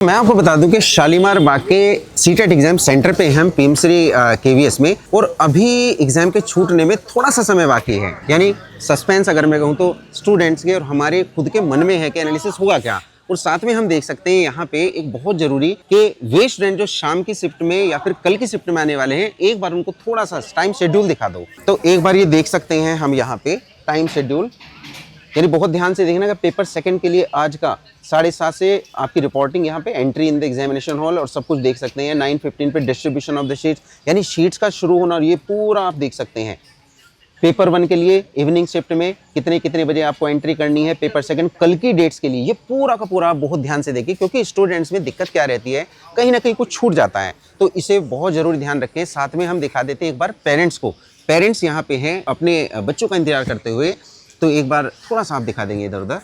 मैं आपको बता दूं कि शालीमार बाग के सीटेट एग्जाम सेंटर पे हम पीएमश्री केवीएस में, और अभी एग्जाम के छूटने में थोड़ा सा समय बाकी है। यानी सस्पेंस अगर मैं कहूँ तो स्टूडेंट्स के और हमारे खुद के मन में है कि एनालिसिस होगा क्या। और साथ में हम देख सकते हैं यहाँ पे एक बहुत जरूरी कि वे स्टूडेंट जो शाम की शिफ्ट में या फिर कल की शिफ्ट में आने वाले हैं, एक बार उनको थोड़ा सा टाइम शेड्यूल दिखा दो। तो एक बार ये देख सकते हैं हम यहाँ पे टाइम शेड्यूल, यानी बहुत ध्यान से देखना कि पेपर सेकंड के लिए आज का 7:30 से आपकी रिपोर्टिंग यहाँ पे entry in the examination hall और सब कुछ देख सकते हैं। 9:15 पे डिस्ट्रीब्यूशन ऑफ द शीट्स, यानी शीट्स का शुरू होना, और ये पूरा आप देख सकते हैं। पेपर 1 के लिए इवनिंग शिफ्ट में कितने बजे आपको एंट्री करनी है, पेपर सेकंड कल की डेट्स के लिए, ये पूरा का पूरा आप बहुत ध्यान से देखिए, क्योंकि स्टूडेंट्स में दिक्कत क्या रहती है, कहीं ना कहीं कुछ छूट जाता है, तो इसे बहुत जरूरी ध्यान रखें। साथ में हम दिखा देते हैं एक बार पेरेंट्स को। पेरेंट्स यहाँ पे हैं अपने बच्चों का इंतजार करते हुए, तो एक बार थोड़ा सा आप दिखा देंगे इधर उधर।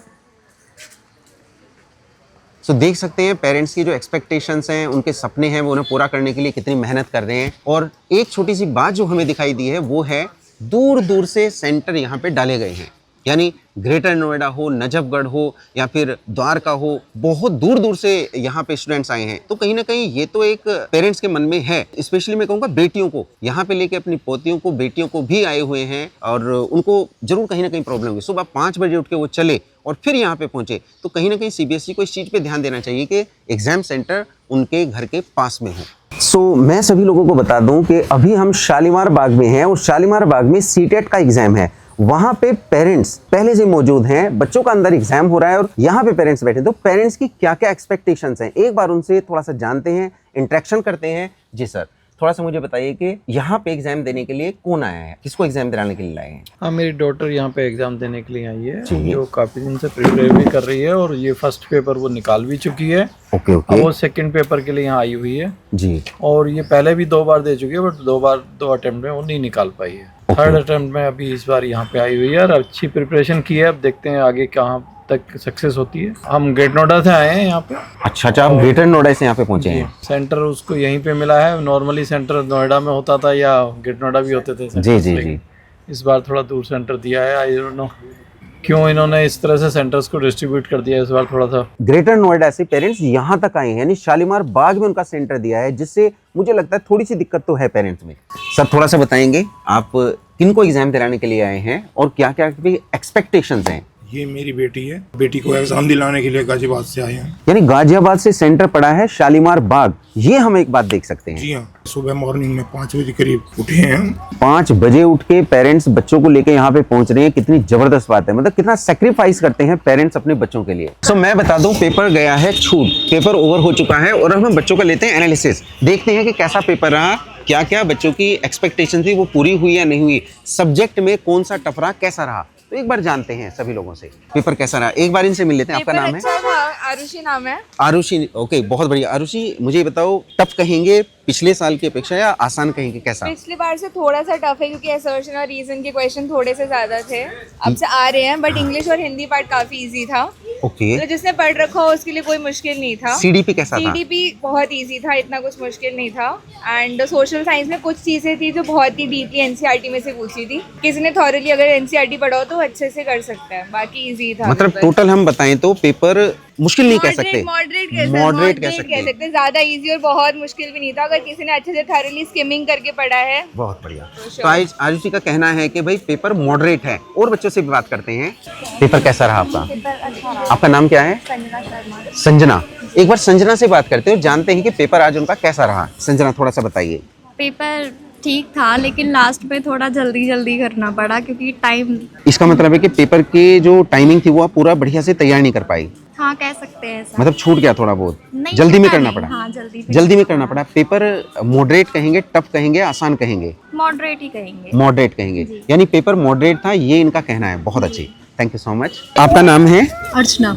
तो देख सकते हैं पेरेंट्स की जो एक्सपेक्टेशंस हैं, उनके सपने हैं, वो उन्हें पूरा करने के लिए कितनी मेहनत कर रहे हैं। और एक छोटी सी बात जो हमें दिखाई दी है वो है दूर दूर से सेंटर यहाँ पे डाले गए हैं, यानी ग्रेटर नोएडा हो, नजफगढ़ हो या फिर द्वारका हो, बहुत दूर दूर से यहाँ पे स्टूडेंट्स आए हैं। तो कहीं ना कहीं ये तो एक पेरेंट्स के मन में है, स्पेशली मैं कहूँगा बेटियों को यहाँ पे लेके अपनी पोतियों को, बेटियों को भी आए हुए हैं, और उनको जरूर कहीं ना कहीं प्रॉब्लम हुई। सुबह 5 बजे उठ के वो चले और फिर यहाँ पे पहुंचे, तो कहीं ना कहीं सीबीएसई को इस चीज़ पे ध्यान देना चाहिए कि एग्जाम सेंटर उनके घर के पास में हो। मैं सभी लोगों को बता दूं कि अभी हम शालीमार बाग में हैं, और शालीमार बाग में सीटेट का एग्जाम है। वहां पे पेरेंट्स पहले से मौजूद हैं, बच्चों का अंदर एग्जाम हो रहा है और यहाँ पे पेरेंट्स बैठे। तो पेरेंट्स की क्या क्या एक्सपेक्टेशंस हैं, एक बार उनसे थोड़ा सा जानते हैं, इंटरेक्शन करते हैं। जी सर, थोड़ा सा मुझे बताइए कि यहाँ पे एग्जाम देने के लिए कौन आया है, किसको एग्जाम दिलाने के लिए लाए हैं? हाँ, मेरी डॉटर यहाँ पे एग्जाम देने के लिए आई है, जो काफी दिन से प्रिपेयर भी कर रही है, और ये फर्स्ट पेपर वो निकाल भी चुकी है। ओके। अब वो सेकंड पेपर के लिए यहाँ आई हुई है जी। और ये पहले भी 2 बार दे चुकी है, बट 2 अटेम्प्ट में वो नहीं निकाल पाई है। थर्ड अटेम्प्ट में अभी इस बार यहाँ पे आई हुई है और अच्छी प्रिपरेशन की है। अब देखते हैं आगे कहाँ तक सक्सेस होती है। हम ग्रेट नोएडा से आए हैं यहाँ पे। अच्छा, आप ग्रेटर नोएडा से यहाँ पे पहुंचे हैं? सेंटर उसको यहीं पे मिला है। नॉर्मली सेंटर नोएडा में होता था या ग्रेट नोएडा भी होते थे। जी जी जी। इस बार थोड़ा दूर सेंटर दिया है। आई डोंट नो क्यों इन्होंने इस तरह से सेंटर्स को डिस्ट्रीब्यूट कर दिया है इस बार थोड़ा सा। ग्रेटर नोएडा से पेरेंट्स यहाँ तक आए हैं, यानी शालीमार बाग में उनका सेंटर दिया है, जिससे मुझे लगता है थोड़ी सी दिक्कत तो है पेरेंट्स में। सर, थोड़ा सा बताएंगे आप किनको एग्जाम दिलाने के लिए आए हैं और क्या क्या एक्सपेक्टेशंस हैं? ये मेरी बेटी है, बेटी को एग्जाम दिलाने के लिए गाजियाबाद से आए हैं। यानी गाजियाबाद से सेंटर पड़ा है शालीमार बाग। ये हम एक बात देख सकते हैं। जी हाँ, सुबह मॉर्निंग में 5 बजे करीब उठे हैं हम। 5 बजे उठ के पेरेंट्स बच्चों को लेके यहाँ पे पहुंच रहे हैं, कितनी जबरदस्त बात है। मतलब कितना सेक्रीफाइस करते हैं पेरेंट्स अपने बच्चों के लिए। मैं बता दूं, पेपर गया है छूट, पेपर ओवर हो चुका है, और अब हम बच्चों का लेते हैं एनालिसिस। देखते हैं कि कैसा पेपर रहा, क्या क्या बच्चों की एक्सपेक्टेशन थी वो पूरी हुई या नहीं हुई, सब्जेक्ट में कौन सा टफ रहा, कैसा रहा। तो एक बार जानते हैं सभी लोगों से पेपर कैसा रहा। एक बार इनसे मिल लेते हैं। आपका नाम है? आरुषि नाम है। आरुषि, ओके, बहुत बढ़िया। आरुषि, मुझे बताओ, टफ कहेंगे पिछले साल की अपेक्षा या आसान कहेंगे, कैसा? पिछली बार से थोड़ा सा टफ है, क्योंकि असर्शन और रीजन के क्वेश्चन थोड़े से ज्यादा थे। अब से आ रहे हैं, बट इंग्लिश और हिंदी पार्ट काफी इजी था। ओके। तो जिसने पढ़ रखा हो उसके लिए कोई मुश्किल नहीं था। सीडीपी कैसा था? सीडीपी बहुत इजी था, इतना कुछ मुश्किल नहीं था। एंड सोशल साइंस में कुछ चीजें थी जो बहुत ही डीपली एनसीईआरटी में से पूछी थी। किसी ने थॉरली अगर एनसीईआरटी पढ़ा हो तो अच्छे से कर सकता है, बाकी इजी था। मतलब टोटल हम बताएं तो पेपर मुश्किल नहीं कह सकते, मॉडरेट कह सकते। ज्यादा इजी और बहुत मुश्किल भी नहीं था, अगर किसी ने अच्छे से थॉरली स्किमिंग करके पढ़ा है। बहुत बढ़िया। तो आज आरुषि का कहना है कि भाई पेपर मॉडरेट है। और बच्चों से भी बात करते हैं, पेपर कैसा रहा आपका? आपका नाम क्या है? संजना। एक बार संजना से बात करते हैं और जानते हैं कि पेपर आज उनका कैसा रहा। संजना, थोड़ा सा बताइए। पेपर ठीक था, लेकिन लास्ट में थोड़ा जल्दी करना पड़ा, क्योंकि टाइम। इसका मतलब है कि पेपर की जो टाइमिंग थी वो आप पूरा बढ़िया से तैयार नहीं कर पाई। हाँ, कह सकते हैं ऐसा। मतलब छूट गया थोड़ा बहुत, नहीं, जल्दी में इतना करना नहीं। पड़ा। हाँ, जल्दी में करना पड़ा। पेपर मॉडरेट कहेंगे, टफ कहेंगे, आसान कहेंगे? मॉडरेट ही कहेंगे। मॉडरेट कहेंगे, यानी पेपर मॉडरेट था, ये इनका कहना है। बहुत अच्छी, थैंक यू सो मच। आपका नाम है? अर्चना।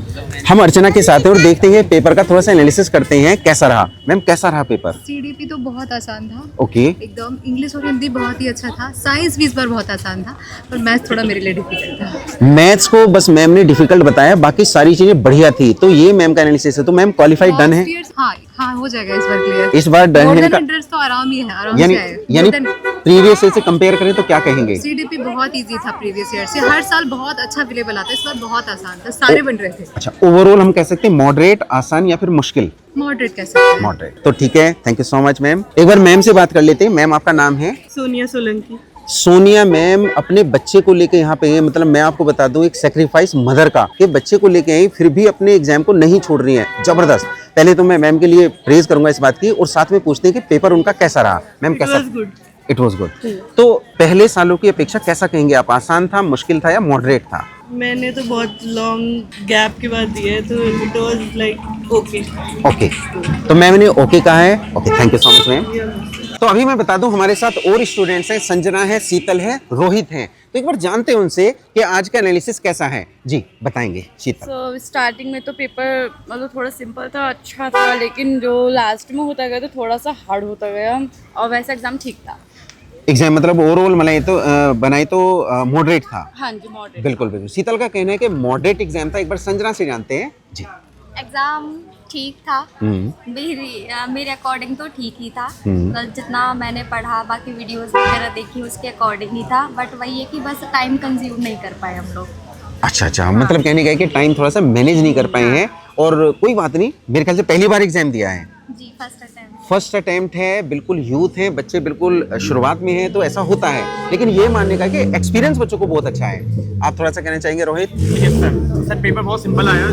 हम अर्चना के साथ हैं और देखते हैं पेपर का थोड़ा सा एनालिसिस करते हैं कैसा रहा। मैम, कैसा रहा पेपर? सीडीपी तो बहुत आसान था। ओके। एकदम। इंग्लिश और हिंदी बहुत ही अच्छा था। साइंस भी इस बार बहुत आसान था, पर मैथ्स थोड़ा मेरे लिए डिफिकल्ट था। मैथ्स को बस मैम ने डिफिकल्ट बताया, बाकी सारी चीजें बढ़िया थी। तो ये मैम का एनालिसिस है। तो मैम क्वालिफाइड डन है? हाँ हो जाएगा इस बार क्लियर। इस बार डन है का इंटरेस्ट तो आराम ही है, आराम यानी से आएगा। यानी प्रीवियस ईयर से कंपेयर करें तो क्या कहेंगे? सीडीपी बहुत इजी था प्रीवियस ईयर से, हर साल बहुत अच्छा अवेलेबल आता है, इस बार बहुत आसान था, सारे बन रहे थे। अच्छा, ओवरऑल हम कह सकते हैं मॉडरेट, आसान या फिर मुश्किल? मॉडरेट कह सकते हैं। मॉडरेट। तो ठीक है, thank you so much ma'am. एक बार मैम से बात कर लेते हैं। मैम आपका नाम है? सोनिया सोलंकी। सोनिया मैम अपने बच्चे को लेके यहाँ पे है, मतलब मैं आपको बता दूं एक सेक्रीफाइस मदर का, कि बच्चे को लेके आई फिर भी अपने एग्जाम को नहीं छोड़ रही हैं। जबरदस्त। पहले तो मैं मैम के लिए प्रेज करूंगा इस बात की, और साथ में पूछते हैं कि पेपर उनका कैसा रहा। मैम कैसा? It was good. तो पहले सालों की अपेक्षा कैसा कहेंगे आप? आसान था, मुश्किल था या मॉडरेट था? मैंने तो बहुत लॉन्ग गैप के बाद दिया है, तो it was like okay. Okay, तो मैम ने ओके कहा है। Okay, thank you so much ma'am. तो अभी मैं बता दूं हमारे साथ और स्टूडेंट्स हैं, संजना है, शीतल है, रोहित हैं। तो एक बार जानते हैं उनसे कि आज का एनालिसिस कैसा है। जी बताएंगे शीतल। स्टार्टिंग में तो पेपर मतलब थोड़ा सिंपल था, अच्छा था, लेकिन जो लास्ट में होता गया तो थोड़ा सा हार्ड होता गया, और वैसे एग्जाम ठीक था। एग्जाम मतलब ओवरऑल बनाए तो मॉडरेट था। हाँ जी, मॉडरेट। बिल्कुल बिल्कुल। शीतल का कहना है कि मॉडरेट एग्जाम था। एक बार संजना से जानते हैं। जी। एग्ज़ाम ठीक था, मेरे अकॉर्डिंग तो ठीक ही था। बस जितना मैंने पढ़ा, बाकी वीडियोस वगैरह देखी, उसके अकॉर्डिंग ही था। बट वही है कि बस टाइम कंज्यूम नहीं कर पाए हम लोग। अच्छा, मतलब कहने का है कि टाइम थोड़ा सा मैनेज नहीं कर पाए हैं, और कोई बात नहीं। मेरे ख्याल से पहली बार एग्जाम दिया है। जी, फर्स्ट अटेम्प्ट है, बिल्कुल यूथ है बच्चे, बिल्कुल शुरुआत में है, तो ऐसा होता है। लेकिन ये मानने का कि एक्सपीरियंस बच्चों को बहुत अच्छा है। आप थोड़ा सा कहना चाहेंगे रोहित? यस सर पेपर बहुत सिंपल आया,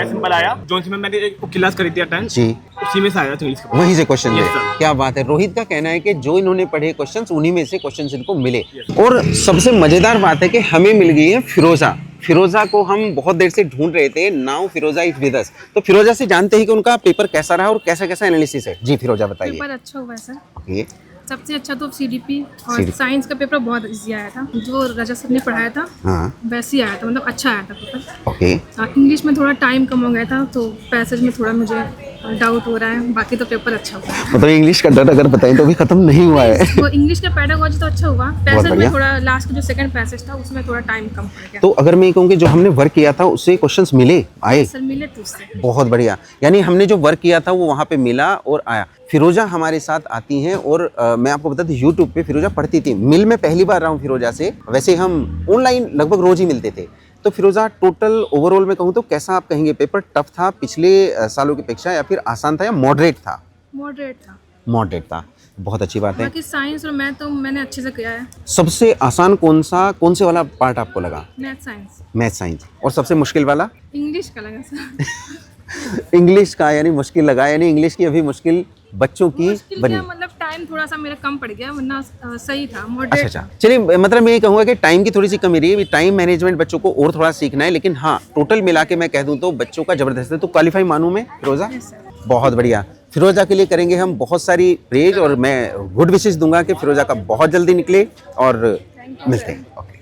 सिंपल आया। जो में मैंने एक क्लास करी थी अटेंड, जी, उसी में से आया इंग्लिश का। वहीं से क्वेश्चन Yes, है। sir. क्या बात है। रोहित का कहना है कि जो इन्होंने पढ़े क्वेश्चंस, उन्हीं में से क्वेश्चंस इनको मिले। और सबसे मजेदार बात है कि हमें मिल गई है फिरोजा। फिरोजा को हम बहुत देर से ढूंढ रहे थे। Now Firoza is with us. तो फिरोजा से जानते हैं कि उनका पेपर कैसा रहा और कैसा कैसा एनालिसिस है। जी फिरोजा बताइए। पेपर अच्छा हुआ है सर। ओके, सबसे अच्छा तो सीडीपी और CDP साइंस का पेपर बहुत इजी आया था, जो रजा सर ने पढ़ाया था हाँ, वैसे ही आया था, मतलब अच्छा आया था पेपर। ओके। इंग्लिश में थोड़ा टाइम कम हो गया था, तो पैसेज में थोड़ा मुझे डाउट हो रहा है, बाकी तो पेपर अच्छा हुआ है। मतलब इंग्लिश का डर अगर बताएं तो अभी खत्म नहीं हुआ है। वो इंग्लिश का पेडागोजी तो अच्छा हुआ, पैसेज बढ़िया। में थोड़ा लास्ट का जो सेकंड पैसेज था उसमें थोड़ा टाइम कम पड़ गया। तो अगर मैं कहूँ कि जो हमने वर्क किया था उससे क्वेश्चंस मिले, आए? सर मिले तो उससे बहुत बढ़िया। यानी हमने जो वर्क किया था वो वहाँ पे मिला और आया। फिरोजा हमारे साथ आती हैं, और मैं आपको बता दूं यूट्यूब पे फिरोजा पढ़ती थी। मिल में पहली बार रहा हूँ फिरोजा से, वैसे हम ऑनलाइन लगभग रोज ही मिलते थे। तो फिरोजा टोटल ओवरऑल में कहूँ तो कैसा आप कहेंगे? पेपर टफ था पिछले सालों की अपेक्षा, या फिर आसान था या मॉडरेट था? मॉडरेट था। मॉडरेट था, बहुत अच्छी बात है। बाकी साइंस और मैथ तो मैंने अच्छे से किया है। सबसे आसान कौन से वाला पार्ट आपको लगा? Math science. Math science. और सबसे मुश्किल वाला? इंग्लिश का लगा सर। इंग्लिश का यानी मुश्किल लगा, यानी इंग्लिश की अभी मुश्किल बच्चों की मुश्किल बनी। क्या, मतलब टाइम थोड़ा सा मेरा कम पड़ गया, वरना सही था, अच्छा मॉडरेट अच्छा, चलिए मतलब मैं ये कहूँगा कि टाइम की थोड़ी सी कमी रही है। टाइम मैनेजमेंट बच्चों को और थोड़ा सीखना है, लेकिन हाँ टोटल मिला के मैं कह दूँ तो बच्चों का जबरदस्त है। तो क्वालिफाई मानूं मैं फिरोजा? बहुत बढ़िया। फिरोजा के लिए करेंगे हम बहुत सारी प्रेज, और मैं गुड विशेष दूंगा कि फिरोजा का बहुत जल्दी निकले, और मिलते हैं।